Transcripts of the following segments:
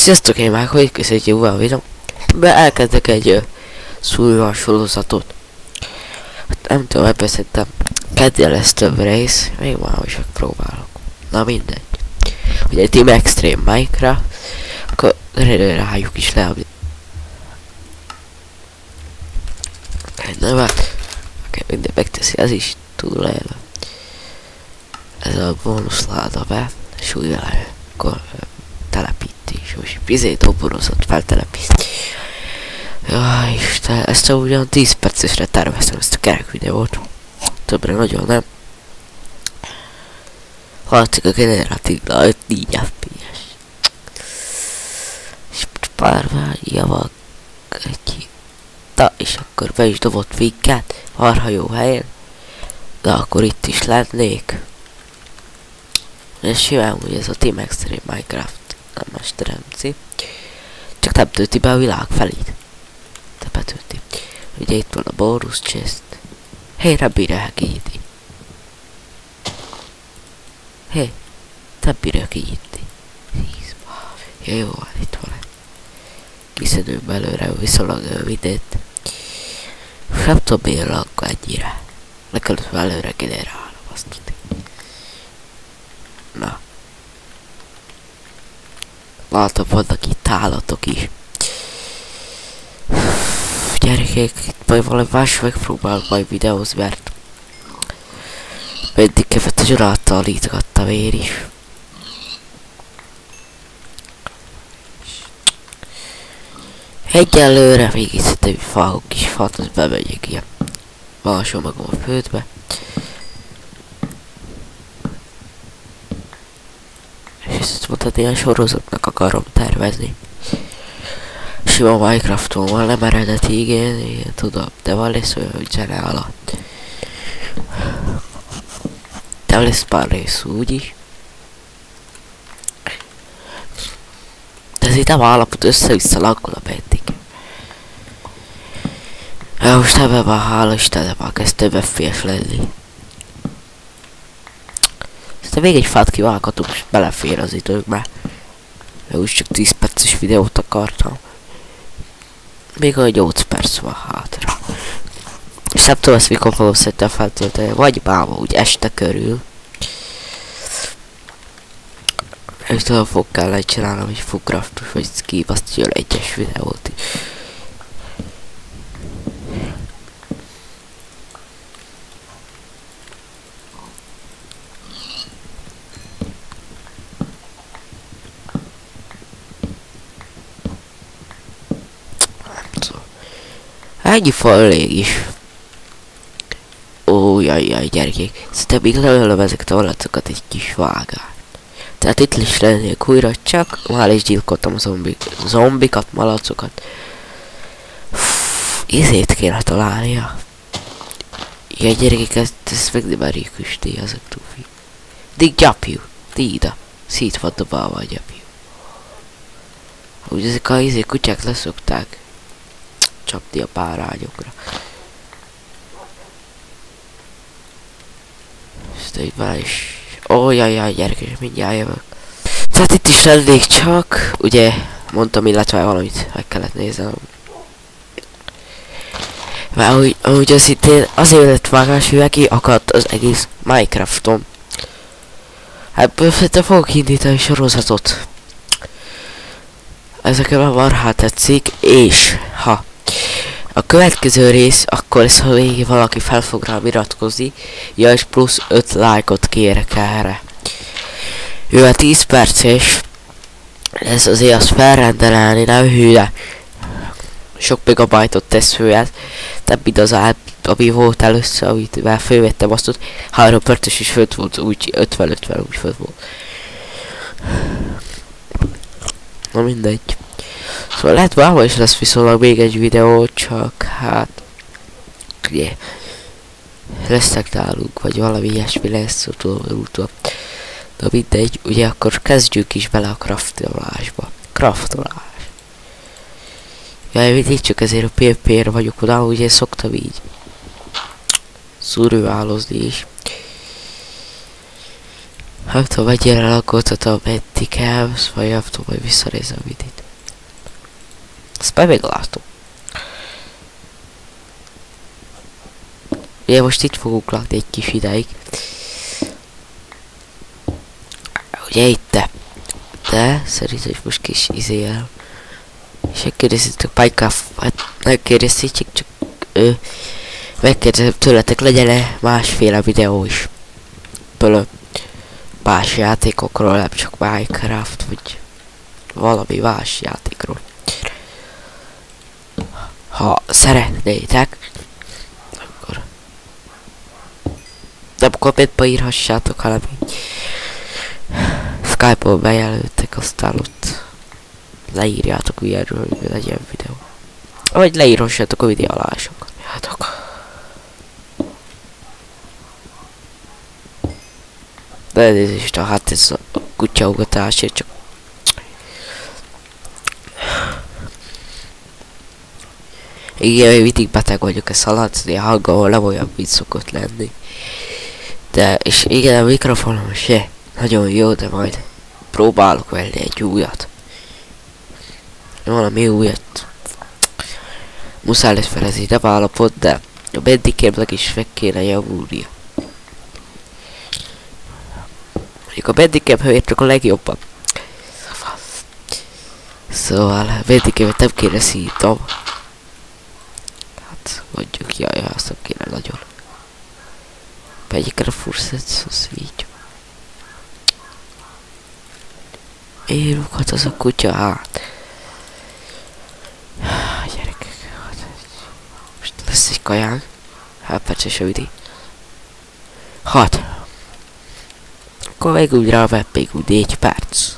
Sziasztok, én már hogy köszönjük jóval a videó. Be elkezdek egy szúrva sorozatot. Hát nem tudom, ebből szerintem kedden lesz több rész. Még már is megpróbálok. Na mindegy. Ugye egy Team Extreme Minecraft. Akkor rájuk is le a nem hát. Oké, minden megteszi, ez is túl elő. Ez a bónuszláda be. És úgy vele. Akkor telepítés. Most vizét doborozott feltelepít. Jaj, Isten, ezt ugyan 10 percesre terveztem ezt a kerek videót. Többre nagyon nem. Hallatszik a generatív 4 FPS. És pár vágya egy. Na, és akkor be is dobott minket. Marha jó helyen. De akkor itt is lennék. És simán úgy ez a Team Extreme Minecraft nem mesteremci. Csak nem tölti be a világ felét. Te betölti. Ugye itt van a bonus chest. Hé, nem bírják írni. Hé, nem bírják írni. Jó, van, itt van. Kiszedünk belőle viszonylag mindent. Nem tudom miért lakka ennyire. Le kellett belőle generálnom, azt tudni. Na. Látom, vannak itt állatok is. Gyerekek, itt majd valami más megpróbálok majd videózni, mert mindig kevet a Zsoráttal lítgattam én is. Egyelőre még itt szerintem fágok kis fát, az bemegyek ilyen. Valasom magam a földbe. És ezt mondhatni, ilyen sorozatnak akarom tervezni. Sima Minecrafton van, nem eredeti, igen, tudom, de van lesz olyan, hogy zene alatt. De lesz pár rész úgyis. De ez itt nem állapot össze-vissza lankol a bendig. Most ebben már hála Istenre már kezd több FPS lenni. Aztán még egy fát kivághatunk, és belefér az időkbe. Úgy csak 10 perces videót akartam. Még olyan 8 perc van hátra. És nem tudom ezt mikor fogom szerintem feltölteni, vagy máma úgy este körül. És tudom fog kellene csinálnom, hogy fullcraftos vagy skip, azt jön egyes videót is. Ennyi fa elég is. Ó, jaj, gyerekek. Szerintem még leölöm ezeket a valacokat egy kis vágást. Tehát itt is lennék újra, csak már is gyilkoltam a zombikat, malacokat. Izét kéne találnia. Ja, gyerekek, ezt meg nem merjük üsté, azok túl. Dig gyapjú, dída. Szét van dobálva a gyapjú. Úgy ezek a kutyák leszokták csapni a bárányokra. Ezt így már is. Ó, jaj, gyerekek, mindjárt jövök. Tehát itt is lennék csak, ugye, mondtam, illetve valamit meg kellett néznem. Mert ahogy az itt azért lett vágás, mivel ki akadt az egész Minecrafton. Hát bőfette fogok indítani sorozatot. Ezekkel a marhát tetszik, és ha a következő rész, akkor lesz, ha végig valaki fel fog rám iratkozni. Ja, és plusz 5 lájkot kérek erre. Mivel 10 perces, ez azért azt felrendelni, nem hülye. Sok megabajtot tesz főját. Tehát mind az ami volt először, amit már fölvettem azt, hogy 3 perces is föld volt, úgy 50-50 úgy föld volt. Na mindegy. Szóval lehet máma is lesz viszonylag még egy videó, csak hát... ugye... lesznek nálunk, vagy valami ilyesmi lesz, tudom. De mindegy, ugye akkor kezdjük is bele a craftolásba. Craftolás. Jaj, mindig csak ezért a PvP-re vagyok oda, ugye szoktam így szurválozni is. Nem tudom, mennyire lakoltatom eddig el, vagy nem tudom, hogy visszanézem videót. Azt majd még látom. Ugye most itt fogunk lakni egy kis ideig. Ugye itt de szerintem most kis izél. És megkérdeztétek Minecraft, hát nem kérdeztétek, csak megkérdezem tőletek, legyen-e másféle videó is. Például más játékokról, nem csak Minecraft, vagy valami más játékról. Ha szeretnétek, nem kommentbe írhassátok, hanem így Skype-ból bejelöltek, aztán ott leírjátok ilyenről, hogy legyen videó. Vagy leírhassátok a videó alá sokat. De elnézést, hát ez a kutyaugatásért csak... Igen, én mindig beteg vagyok, ezt hallatszni, a hangom nem olyan, mint szokott lenni. De, és igen, a mikrofonom se nagyon jó, de majd próbálok venni egy újat. Valami újat. Muszáj lesz felezni, nem állapot, de a Bandicamnek is meg kéne javulnia. Mondjuk a Bandicam hőértök a legjobban. Szóval a Bandicamot nem kéne szítom. Hát mondjuk, jaj, azt nem kéne nagyon. Megyik a furszet, az így. Érughat az a kutya, hát. Gyerekek, most lesz egy kajánk. Hát persze se üdi. 6. Akkor még úgy rá vett még úgy 4 perc.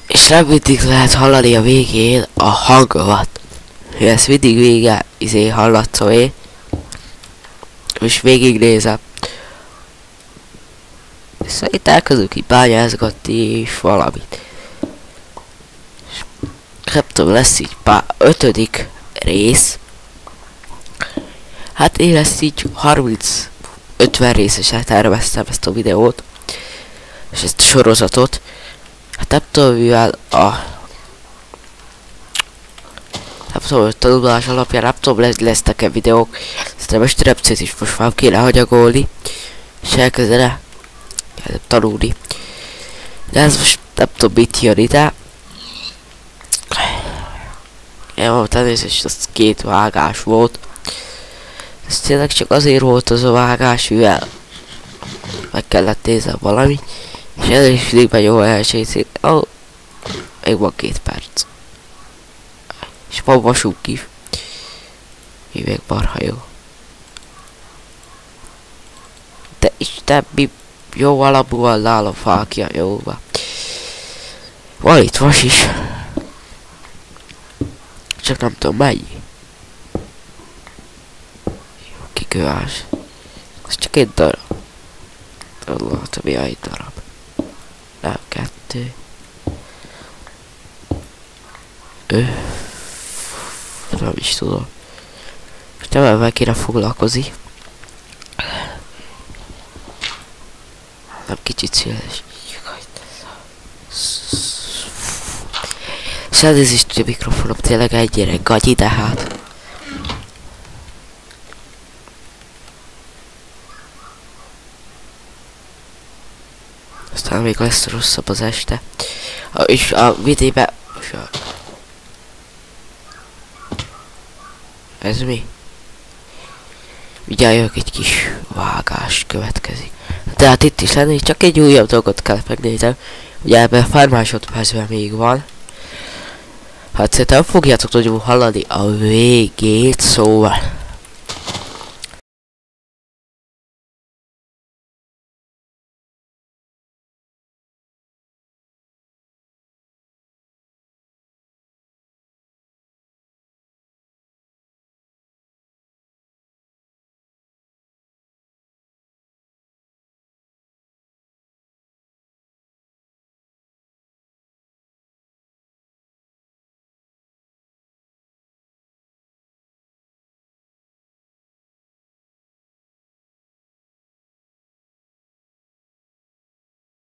És nem mindig lehet hallani a végén a hangomat. Ezt mindig vége hallatszom én. És végignézem. Szóval itt elkezdünk így bányázgatni és valamit. És nem tudom, lesz így 5. rész. Hát én lesz így 30-50 részesen terveztem ezt a videót. És ezt a sorozatot. Hát nem tudom, mivel nem tudom, hogy tanulás alapján nem tudom, lesznek-e videók. Szerintem most repcét is most már kéne hanyagolni. És elkezdene tanulni. De ez most nem tudom mit jön ide. Én mondtam, elnézést, az 2 vágás volt. Ez tényleg csak azért volt az a vágás, mivel meg kellett néznem valami. És ez is mindig megy jó elsőszét. Még van 2 perc. És van vasúk is. Mi még marha jó. De Isten, mi jó alapúval nálam fákja, jóba. Van itt vas is. Csak nem tudom mennyi. Jó, kikövás. Ez csak 1 darab. Tudom, mi a 1 darab. Nem, 2. Nem is tudom. És nem ebben kéne foglalkozni. Nem kicsit széles. És elnézést, a mikrofonom tényleg egyre gagyi, de hát. Aztán még lesz rosszabb az este. És a videóben... Ez mi? Mindjárt jövök, egy kis vágás következik. De hát itt is lenni, csak egy újabb dolgot kell megnézem. Ugye ebben pár másodpercben még van. Hát szerintem fogjátok nagyon hallani a végét, szóval